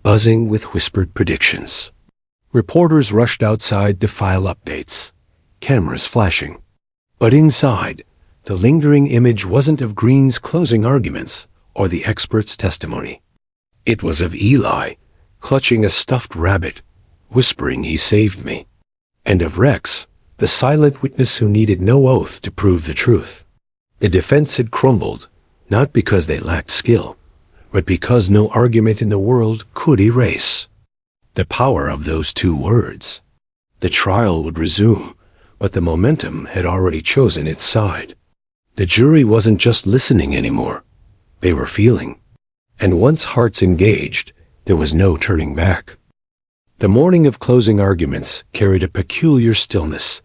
buzzing with whispered predictions. Reporters rushed outside to file updates, cameras flashing. But inside, the lingering image wasn't of Green's closing arguments or the expert's testimony. It was of Eli, clutching a stuffed rabbit, whispering he saved me, and of Rex, the silent witness who needed no oath to prove the truth. The defense had crumbled, not because they lacked skill, but because no argument in the world could erase the power of those two words. The trial would resume, but the momentum had already chosen its side. The jury wasn't just listening anymore. They were feeling. And once hearts engaged, there was no turning back. The morning of closing arguments carried a peculiar stillness,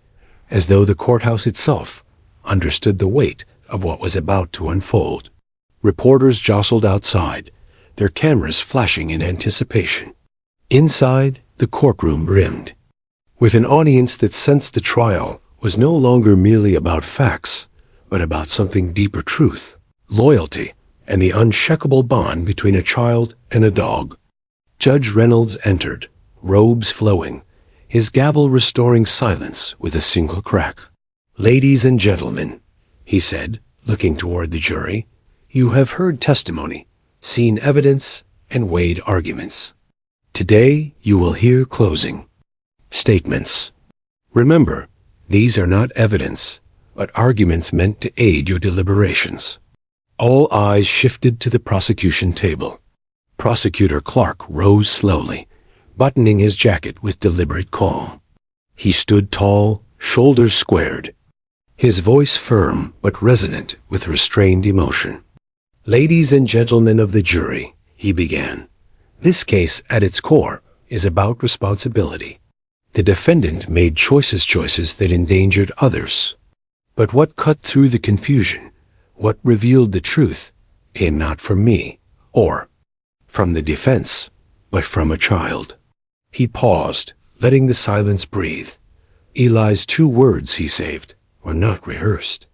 as though the courthouse itself understood the weight of what was about to unfold. Reporters jostled outside, their cameras flashing in anticipation. Inside, the courtroom brimmed, with an audience that sensed the trial was no longer merely about facts, but about something deeper: truth, loyalty, and the unshakable bond between a child and a dog. Judge Reynolds entered, robes flowing, his gavel restoring silence with a single crack. "Ladies and gentlemen," he said, looking toward the jury, "you have heard testimony, seen evidence, and weighed arguments. Today you will hear closing statements. Remember, these are not evidence, but arguments meant to aid your deliberations." All eyes shifted to the prosecution table. Prosecutor Clark rose slowly, buttoning his jacket with deliberate calm. He stood tall, shoulders squared, his voice firm but resonant with restrained emotion. "Ladies and gentlemen of the jury," he began, "this case at its core is about responsibility. The defendant made choices that endangered others. But what cut through the confusion, what revealed the truth, came not from me, or from the defense, but from a child." He paused, letting the silence breathe. Eli's two words he saved were not rehearsed.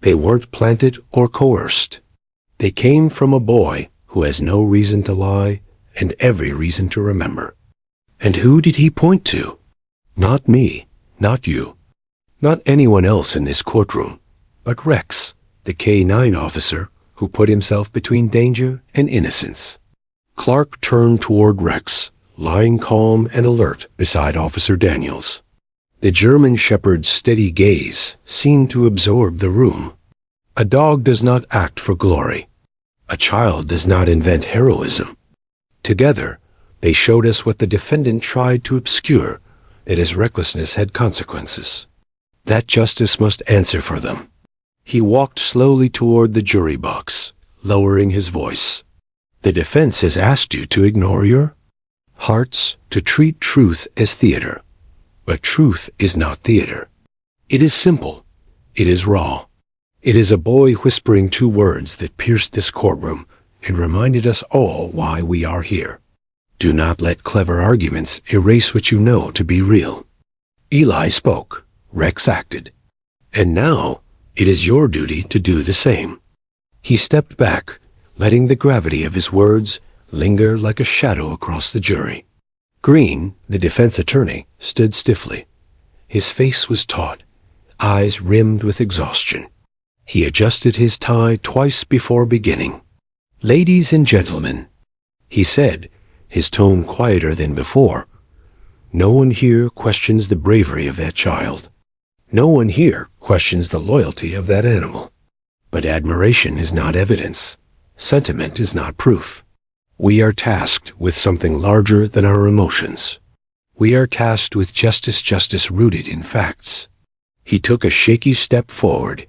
They weren't planted or coerced. They came from a boy who has no reason to lie and every reason to remember. And who did he point to? Not me, not you, not anyone else in this courtroom, but Rex, the K-9 officer who put himself between danger and innocence. Clark turned toward Rex, lying calm and alert beside Officer Daniels. The German shepherd's steady gaze seemed to absorb the room. A dog does not act for glory. A child does not invent heroism. Together, they showed us what the defendant tried to obscure, that his recklessness had consequences. That justice must answer for them. He walked slowly toward the jury box, lowering his voice. The defense has asked you to ignore your hearts, to treat truth as theater. But truth is not theater. It is simple. It is raw. It is a boy whispering two words that pierced this courtroom and reminded us all why we are here. Do not let clever arguments erase what you know to be real. Eli spoke. Rex acted. And now, it is your duty to do the same. He stepped back, letting the gravity of his words linger like a shadow across the jury. Green, the defense attorney, stood stiffly. His face was taut, eyes rimmed with exhaustion. He adjusted his tie twice before beginning. "Ladies and gentlemen," he said, his tone quieter than before, "no one here questions the bravery of that child. No one here questions the loyalty of that animal. But admiration is not evidence. Sentiment is not proof. We are tasked with something larger than our emotions. We are tasked with justice rooted in facts." He took a shaky step forward.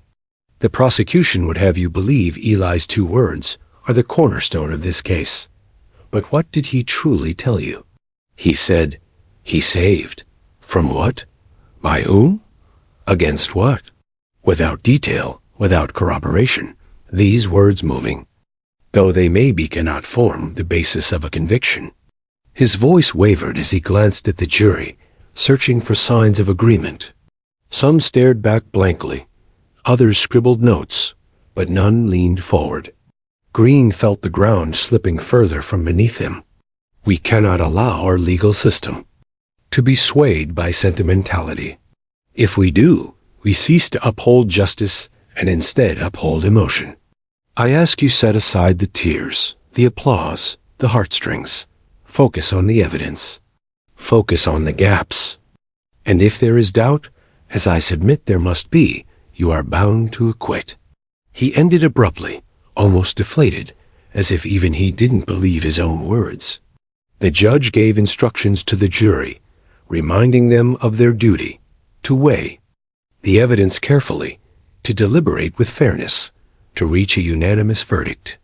"The prosecution would have you believe Eli's two words are the cornerstone of this case. But what did he truly tell you? He said, he saved. From what? By whom? Against what? Without detail, without corroboration, these words moving, though they maybe cannot form the basis of a conviction." His voice wavered as he glanced at the jury, searching for signs of agreement. Some stared back blankly. Others scribbled notes, but none leaned forward. Green felt the ground slipping further from beneath him. We cannot allow our legal system to be swayed by sentimentality. If we do, we cease to uphold justice and instead uphold emotion. I ask you set aside the tears, the applause, the heartstrings. Focus on the evidence. Focus on the gaps. And if there is doubt, as I submit there must be, you are bound to acquit. He ended abruptly, almost deflated, as if even he didn't believe his own words. The judge gave instructions to the jury, reminding them of their duty, to weigh the evidence carefully, to deliberate with fairness, to reach a unanimous verdict.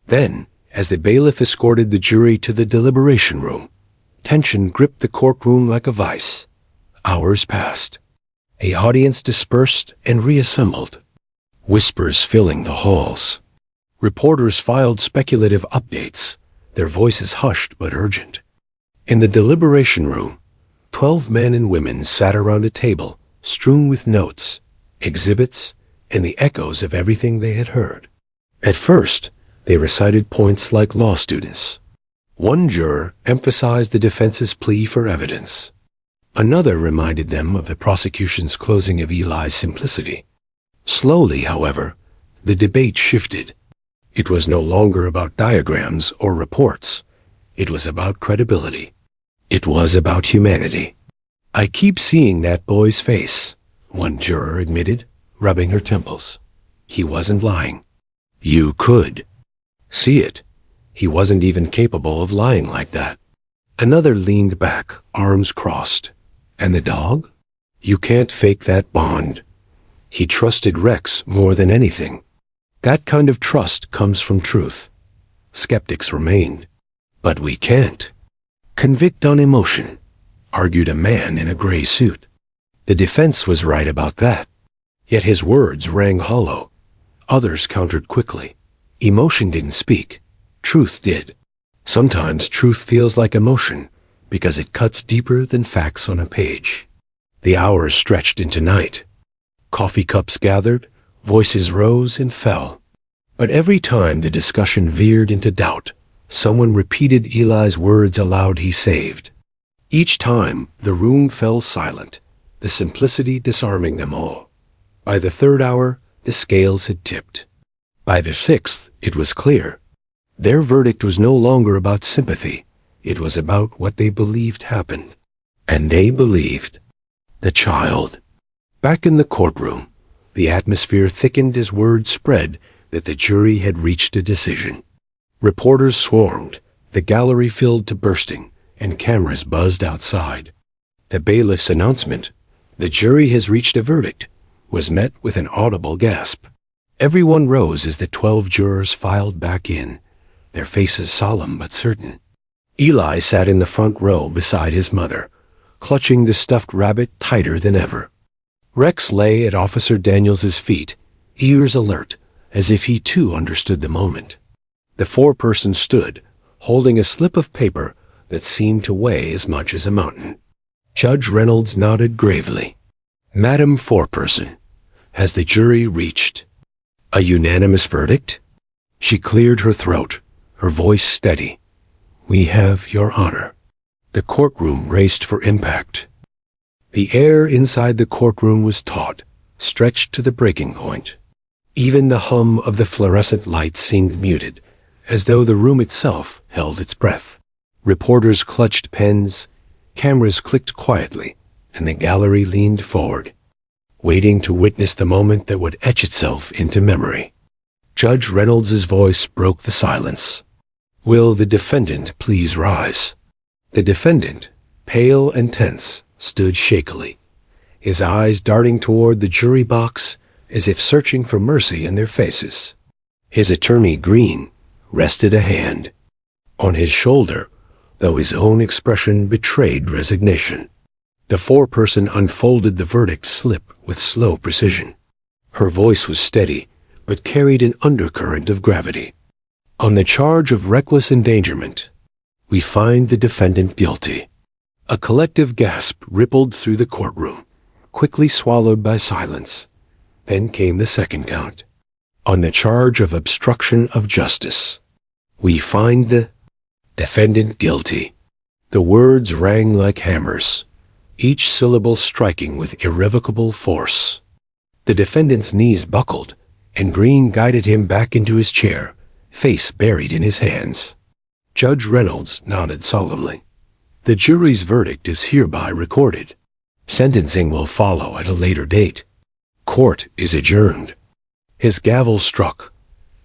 Then, as the bailiff escorted the jury to the deliberation room, tension gripped the courtroom like a vice. Hours passed. The audience dispersed and reassembled, whispers filling the halls. Reporters filed speculative updates, their voices hushed but urgent. In the deliberation room, 12 men and women sat around a table strewn with notes, exhibits, and the echoes of everything they had heard. At first, they recited points like law students. One juror emphasized the defense's plea for evidence. Another reminded them of the prosecution's closing of Eli's simplicity. Slowly, however, the debate shifted. It was no longer about diagrams or reports. It was about credibility. It was about humanity. "I keep seeing that boy's face," one juror admitted, rubbing her temples. He wasn't lying. You could see it. He wasn't even capable of lying like that. Another leaned back, arms crossed. And the dog? You can't fake that bond. He trusted Rex more than anything. That kind of trust comes from truth. Skeptics remained. But we can't convict on emotion, argued a man in a gray suit. The defense was right about that. Yet his words rang hollow. Others countered quickly. Emotion didn't speak. Truth did. Sometimes truth feels like emotion because it cuts deeper than facts on a page. The hours stretched into night. Coffee cups gathered, Voices rose and fell. But every time the discussion veered into doubt, someone repeated Eli's words aloud he saved. Each time, the room fell silent, the simplicity disarming them all. By the third hour, the scales had tipped. By the sixth, it was clear. Their verdict was no longer about sympathy. It was about what they believed happened. And they believed the child. Back in the courtroom, the atmosphere thickened as word spread that the jury had reached a decision. Reporters swarmed, the gallery filled to bursting, and cameras buzzed outside. The bailiff's announcement, "The jury has reached a verdict," was met with an audible gasp. Everyone rose as the 12 jurors filed back in, their faces solemn but certain. Eli sat in the front row beside his mother, clutching the stuffed rabbit tighter than ever. Rex lay at Officer Daniels's feet, ears alert, as if he too understood the moment. The foreperson stood, holding a slip of paper that seemed to weigh as much as a mountain. Judge Reynolds nodded gravely. "Madam Foreperson, has the jury reached a unanimous verdict?" She cleared her throat, her voice steady. "We have, Your Honor." The courtroom raced for impact. The air inside the courtroom was taut, stretched to the breaking point. Even the hum of the fluorescent lights seemed muted, as though the room itself held its breath. Reporters clutched pens, cameras clicked quietly, and the gallery leaned forward, waiting to witness the moment that would etch itself into memory. Judge Reynolds's voice broke the silence. "Will the defendant please rise?" The defendant, pale and tense, stood shakily, his eyes darting toward the jury box as if searching for mercy in their faces. His attorney, Green, rested a hand on his shoulder, though his own expression betrayed resignation. The foreperson unfolded the verdict slip with slow precision. Her voice was steady, but carried an undercurrent of gravity. "On the charge of reckless endangerment, we find the defendant guilty." A collective gasp rippled through the courtroom, quickly swallowed by silence. Then came the second count. "On the charge of obstruction of justice, we find the defendant guilty." The words rang like hammers, each syllable striking with irrevocable force. The defendant's knees buckled, and Green guided him back into his chair, face buried in his hands. Judge Reynolds nodded solemnly. "The jury's verdict is hereby recorded. Sentencing will follow at a later date. Court is adjourned." His gavel struck,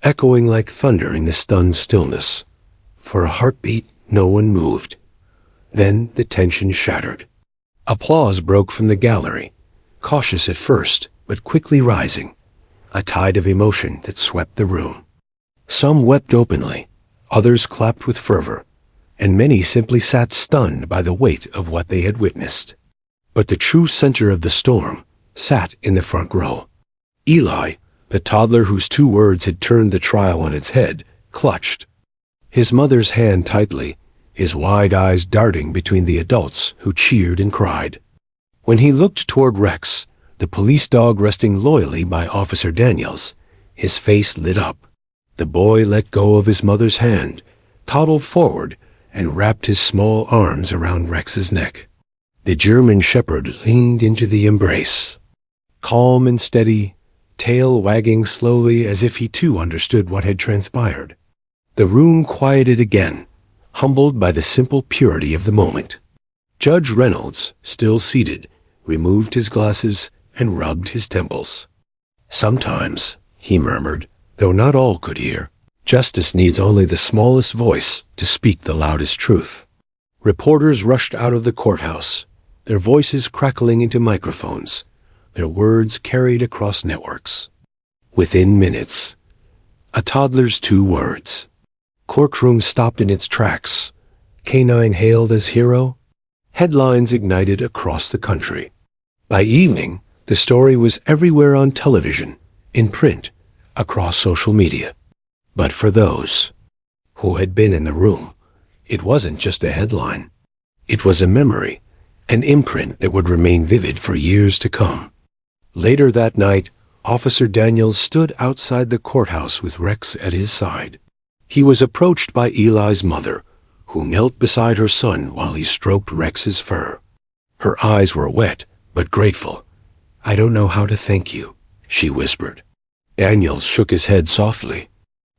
echoing like thunder in the stunned stillness. For a heartbeat, no one moved. Then the tension shattered. Applause broke from the gallery, cautious at first, but quickly rising, a tide of emotion that swept the room. Some wept openly, others clapped with fervor, and many simply sat stunned by the weight of what they had witnessed. But the true center of the storm sat in the front row. Eli, the toddler whose 2 words had turned the trial on its head, clutched his mother's hand tightly, his wide eyes darting between the adults who cheered and cried. When he looked toward Rex, the police dog resting loyally by Officer Daniels, his face lit up. The boy let go of his mother's hand, toddled forward, and wrapped his small arms around Rex's neck. The German shepherd leaned into the embrace, calm and steady, tail wagging slowly as if he too understood what had transpired. The room quieted again, humbled by the simple purity of the moment. Judge Reynolds, still seated, removed his glasses and rubbed his temples. "Sometimes," he murmured, though not all could hear, "justice needs only the smallest voice to speak the loudest truth." Reporters rushed out of the courthouse, their voices crackling into microphones, their words carried across networks. Within minutes, a toddler's 2 words. Courtroom stopped in its tracks. Canine hailed as hero. Headlines ignited across the country. By evening, the story was everywhere on television, in print, across social media. But for those who had been in the room, it wasn't just a headline. It was a memory, an imprint that would remain vivid for years to come. Later that night, Officer Daniels stood outside the courthouse with Rex at his side. He was approached by Eli's mother, who knelt beside her son while he stroked Rex's fur. Her eyes were wet, but grateful. "I don't know how to thank you," she whispered. Daniels shook his head softly.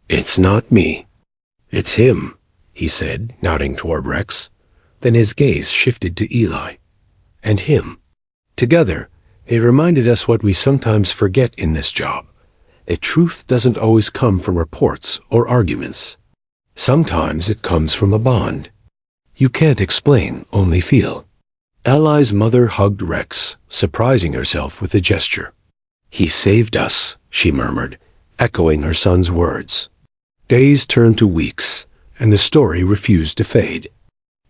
"It's not me. It's him," he said, nodding toward Rex. Then his gaze shifted to Eli. "And him." Together, they reminded us what we sometimes forget in this job, that truth doesn't always come from reports or arguments. Sometimes it comes from a bond. You can't explain, only feel. Eli's mother hugged Rex, surprising herself with a gesture. "He saved us," she murmured, echoing her son's words. Days turned to weeks, and the story refused to fade.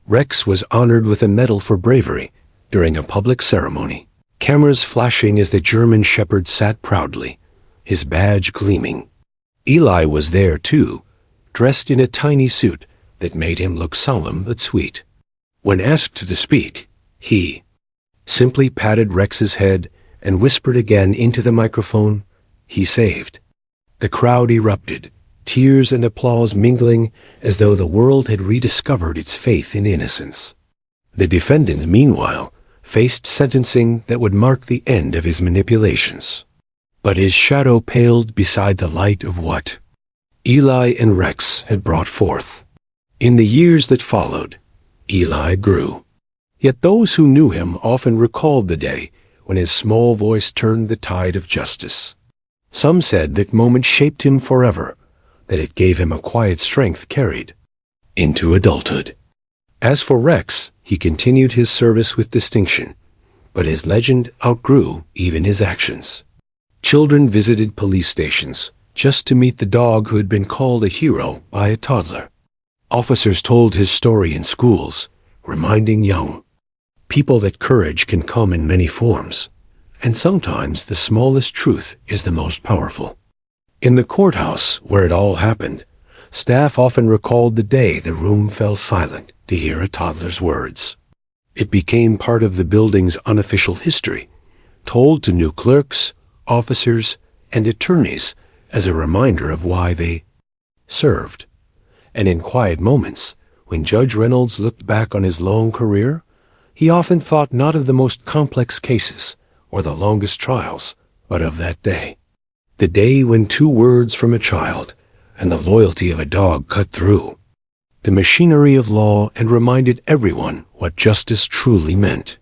Rex was honored with a medal for bravery during a public ceremony, cameras flashing as the German shepherd sat proudly, his badge gleaming. Eli was there too, dressed in a tiny suit that made him look solemn but sweet. When asked to speak, he simply patted Rex's head and whispered again into the microphone, "He saved." The crowd erupted, tears and applause mingling as though the world had rediscovered its faith in innocence. The defendant, meanwhile, faced sentencing that would mark the end of his manipulations. But his shadow paled beside the light of what Eli and Rex had brought forth. In the years that followed, Eli grew. Yet those who knew him often recalled the day when his small voice turned the tide of justice. Some said that moment shaped him forever, that it gave him a quiet strength carried into adulthood. As for Rex, he continued his service with distinction, but his legend outgrew even his actions. Children visited police stations just to meet the dog who had been called a hero by a toddler. Officers told his story in schools, reminding young people that courage can come in many forms, and sometimes the smallest truth is the most powerful. In the courthouse, where it all happened, staff often recalled the day the room fell silent to hear a toddler's words. It became part of the building's unofficial history, told to new clerks, officers, and attorneys as a reminder of why they served. And in quiet moments, when Judge Reynolds looked back on his long career, he often thought not of the most complex cases or the longest trials, but of that day. The day when 2 words from a child and the loyalty of a dog cut through the machinery of law and reminded everyone what justice truly meant.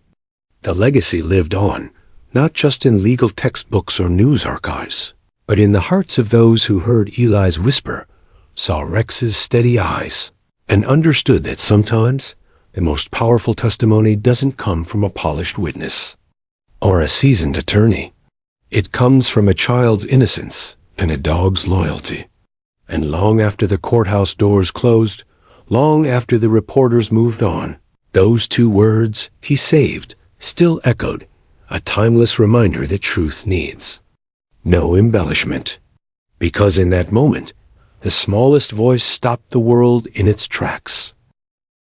The legacy lived on, not just in legal textbooks or news archives, but in the hearts of those who heard Eli's whisper, saw Rex's steady eyes, and understood that sometimes the most powerful testimony doesn't come from a polished witness or a seasoned attorney. It comes from a child's innocence and a dog's loyalty. And long after the courthouse doors closed, long after the reporters moved on, those 2 words, "He saved," still echoed, a timeless reminder that truth needs no embellishment. Because in that moment, the smallest voice stopped the world in its tracks.